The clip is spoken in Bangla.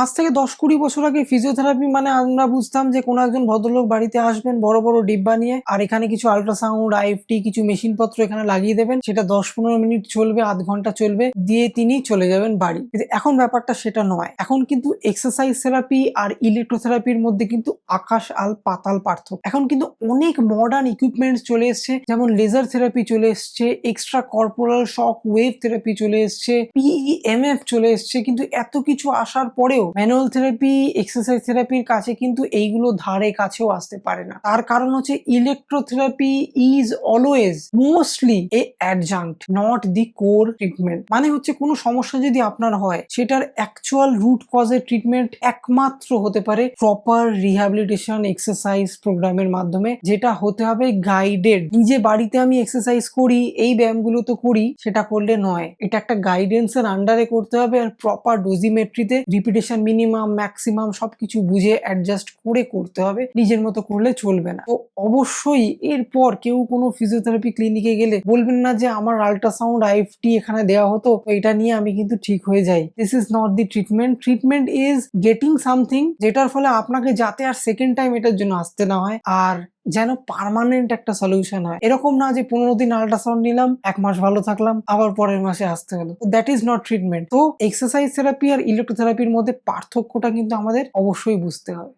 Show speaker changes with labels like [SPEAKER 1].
[SPEAKER 1] আজ থেকে 10-20 বছর আগে ফিজিওথেরাপি মানে আমরা বুঝতাম যে কোনো একজন ভদ্রলোক বাড়িতে আসবেন বড় বড় ডিব্বা নিয়ে, আর এখানে কিছু আল্ট্রাসাউন্ড, আইএফটি, কিছু মেশিন পত্র এখানে লাগিয়ে দেবেন, সেটা 10-15 মিনিট চলবে, আধ ঘন্টা চলবে, দিয়ে তিনি চলে যাবেন বাড়ি। কিন্তু এখন ব্যাপারটা সেটা নয়। এখন কিন্তু এক্সারসাইজ থেরাপি আর ইলেকট্রোথেরাপির মধ্যে কিন্তু আকাশ আর পাতাল পার্থক্য। এখন কিন্তু অনেক মডার্ন ইকুইপমেন্টস চলে এসছে, যেমন লেজার থেরাপি চলে এসছে, extra corporal shock wave therapy চলে এসছে, পিইএমএফ চলে এসছে। কিন্তু এত কিছু আসার পরেও ম্যানুয়াল থেরাপি, এক্সারসাইজ থেরাপির কাছে কিন্তু এইগুলো ধারে কাছেও আসতে পারে না। তার কারণ হচ্ছে electrotherapy is always mostly A অ্যাডজাঙ্ক্ট, not the core treatment. মানে হচ্ছে কোনো সমস্যা যদি আপনার হয়, সেটার অ্যাকচুয়াল রুট কজের ট্রিটমেন্ট একমাত্র হতে পারে প্রপার রিহ্যাবিলিটেশন এক্সারসাইজ প্রোগ্রামের মাধ্যমে, যেটা হতে হবে গাইডেড। নিজে বাড়িতে আমি এক্সারসাইজ করি, এই ব্যায়ামগুলো তো করি, সেটা করলে নয়। এটা একটা গাইডেন্সের আন্ডারে করতে হবে, আর প্রপার ডোজিমেট্রিতে রিপিটেশন মিনিমাম ম্যাক্সিমাম সবকিছু বুঝে অ্যাডজাস্ট করে করতে হবে। নিজের মতো করলে চলবে না। তো অবশ্যই এরপর কেউ কোনো ফিজিওথেরাপি ক্লিনিকে গেলে বলবেন না যে আমার আল্ট্রাসাউন্ড, আইএফটি এখানে দেওয়া হতো, তো এটা নিয়ে আমি কিন্তু ঠিক হয়ে যাই। This is not the treatment. Treatment is getting something যেটার ফলে আপনাকে যাতে আর সেকেন্ড টাইম এটার জন্য আসতে না হয়, আর যেন পার্মানেন্ট একটা সলিউশন হয়। এরকম না যে 15 দিন আল্ট্রাসাউন্ড নিলাম, 1 মাস ভালো থাকলাম, আবার পরের মাসে আসতে হলো। That is not treatment. তো এক্সারসাইজ থেরাপি আর ইলেকট্রোথেরাপির মধ্যে পার্থক্যটা কিন্তু আমাদের অবশ্যই বুঝতে হবে।